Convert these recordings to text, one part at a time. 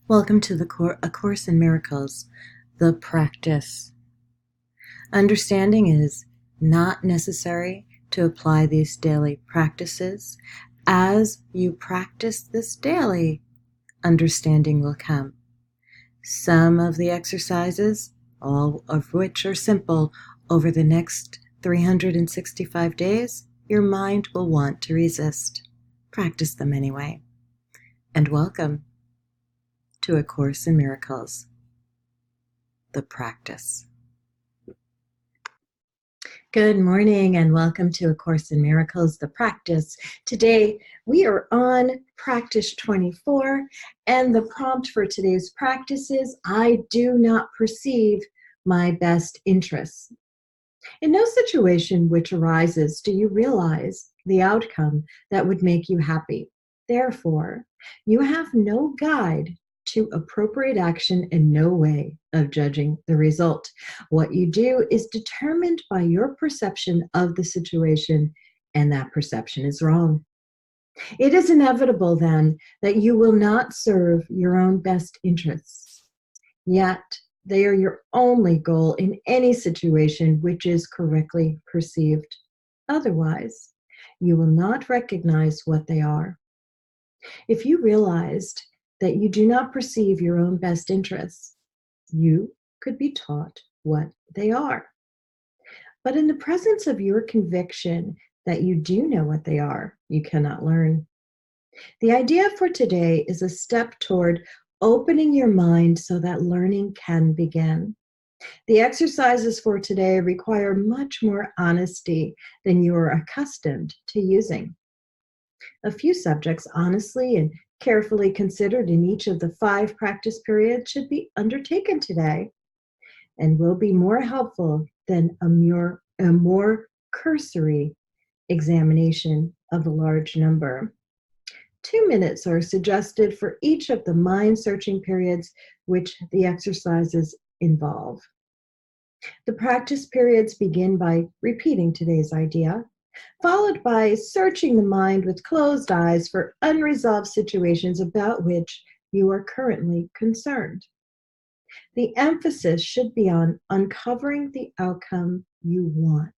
Welcome to A Course in Miracles, the practice. Understanding is not necessary to apply these daily practices. As you practice this daily, understanding will come. Some of the exercises, all of which are simple, over the next 365 days, your mind will want to resist. Practice them anyway. And welcome to A Course in Miracles, the practice. Good morning and welcome to A Course in Miracles, the practice. Today we are on practice 24 and the prompt for today's practice is, I do not perceive my best interests. In no situation which arises do you realize the outcome that would make you happy. Therefore, you have no guide to appropriate action and no way of judging the result. What you do is determined by your perception of the situation, and that perception is wrong. It is inevitable then that you will not serve your own best interests. Yet, they are your only goal in any situation which is correctly perceived. Otherwise, you will not recognize what they are. If you realized that you do not perceive your own best interests, you could be taught what they are. But in the presence of your conviction that you do know what they are, you cannot learn. The idea for today is a step toward opening your mind so that learning can begin. The exercises for today require much more honesty than you are accustomed to using. A few subjects honestly and carefully considered in each of the 5 practice periods should be undertaken today and will be more helpful than a more cursory examination of a large number. 2 minutes are suggested for each of the mind-searching periods which the exercises involve. The practice periods begin by repeating today's idea, followed by searching the mind with closed eyes for unresolved situations about which you are currently concerned. The emphasis should be on uncovering the outcome you want.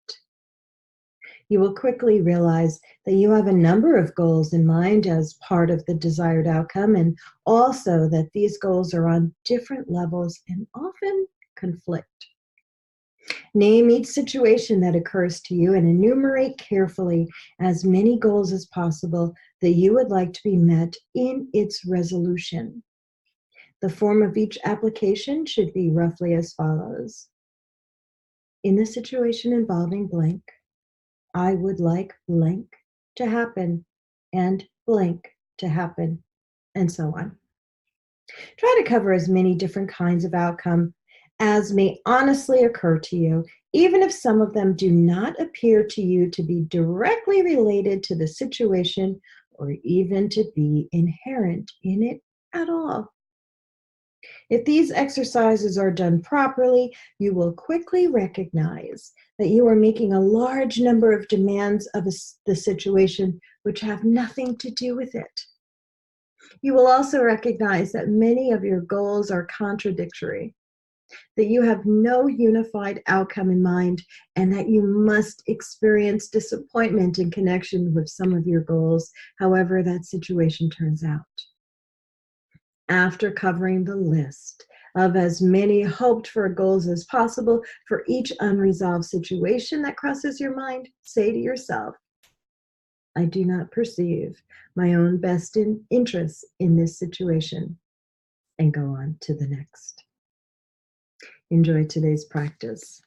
You will quickly realize that you have a number of goals in mind as part of the desired outcome, and also that these goals are on different levels and often conflict. Name each situation that occurs to you and enumerate carefully as many goals as possible that you would like to be met in its resolution. The form of each application should be roughly as follows. In the situation involving blank, I would like blank to happen and blank to happen, and so on. Try to cover as many different kinds of outcome as may honestly occur to you, even if some of them do not appear to you to be directly related to the situation or even to be inherent in it at all. If these exercises are done properly, you will quickly recognize that you are making a large number of demands of the situation which have nothing to do with it. You will also recognize that many of your goals are contradictory, that you have no unified outcome in mind, and that you must experience disappointment in connection with some of your goals, however that situation turns out. After covering the list of as many hoped-for goals as possible for each unresolved situation that crosses your mind, say to yourself, I do not perceive my own best interests in this situation, and go on to the next. Enjoy today's practice.